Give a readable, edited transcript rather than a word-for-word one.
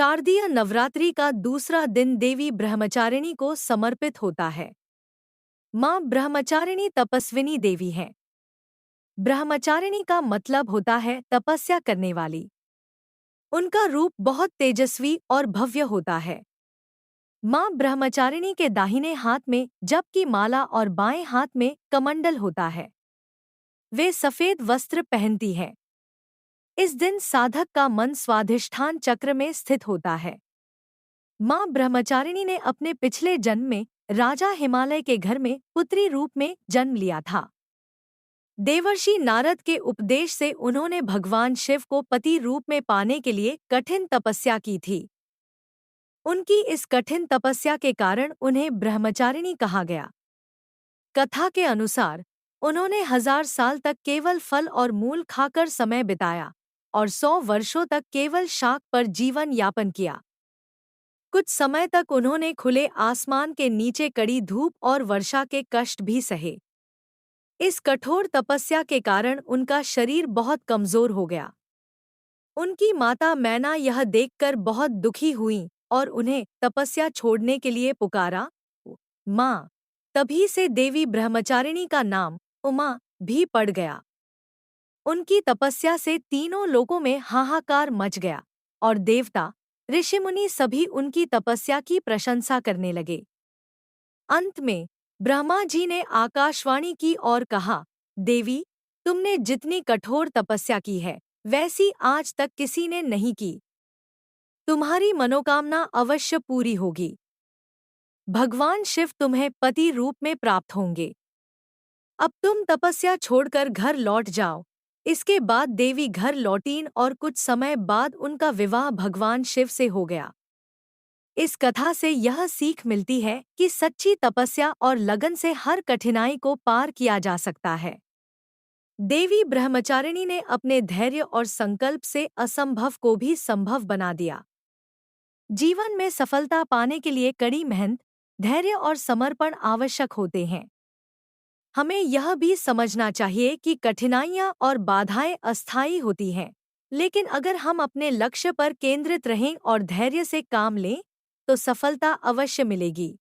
शारदीय नवरात्रि का दूसरा दिन देवी ब्रह्मचारिणी को समर्पित होता है। माँ ब्रह्मचारिणी तपस्विनी देवी हैं। ब्रह्मचारिणी का मतलब होता है तपस्या करने वाली। उनका रूप बहुत तेजस्वी और भव्य होता है। माँ ब्रह्मचारिणी के दाहिने हाथ में जप की माला और बाएं हाथ में कमंडल होता है। वे सफेद वस्त्र पहनती हैं। इस दिन साधक का मन स्वाधिष्ठान चक्र में स्थित होता है। माँ ब्रह्मचारिणी ने अपने पिछले जन्म में राजा हिमालय के घर में पुत्री रूप में जन्म लिया था। देवर्षि नारद के उपदेश से उन्होंने भगवान शिव को पति रूप में पाने के लिए कठिन तपस्या की थी। उनकी इस कठिन तपस्या के कारण उन्हें ब्रह्मचारिणी कहा गया। कथा के अनुसार उन्होंने 1000 साल तक केवल फल और मूल खाकर समय बिताया और 100 वर्षों तक केवल शाक पर जीवन यापन किया। कुछ समय तक उन्होंने खुले आसमान के नीचे कड़ी धूप और वर्षा के कष्ट भी सहे। इस कठोर तपस्या के कारण उनका शरीर बहुत कमजोर हो गया। उनकी माता मैना यह देखकर बहुत दुखी हुईं और उन्हें तपस्या छोड़ने के लिए पुकारा। माँ, तभी से देवी ब्रह्मचारिणी का नाम उमा भी पड़ गया। उनकी तपस्या से तीनों लोकों में हाहाकार मच गया और देवता ऋषिमुनि सभी उनकी तपस्या की प्रशंसा करने लगे। अंत में ब्रह्मा जी ने आकाशवाणी की और कहा, देवी, तुमने जितनी कठोर तपस्या की है वैसी आज तक किसी ने नहीं की। तुम्हारी मनोकामना अवश्य पूरी होगी। भगवान शिव तुम्हें पति रूप में प्राप्त होंगे। अब तुम तपस्या छोड़कर घर लौट जाओ। इसके बाद देवी घर लौटीं और कुछ समय बाद उनका विवाह भगवान शिव से हो गया। इस कथा से यह सीख मिलती है कि सच्ची तपस्या और लगन से हर कठिनाई को पार किया जा सकता है। देवी ब्रह्मचारिणी ने अपने धैर्य और संकल्प से असंभव को भी संभव बना दिया। जीवन में सफलता पाने के लिए कड़ी मेहनत, धैर्य और समर्पण आवश्यक होते हैं। हमें यह भी समझना चाहिए कि कठिनाइयाँ और बाधाएं अस्थायी होती हैं, लेकिन अगर हम अपने लक्ष्य पर केंद्रित रहें और धैर्य से काम लें, तो सफलता अवश्य मिलेगी।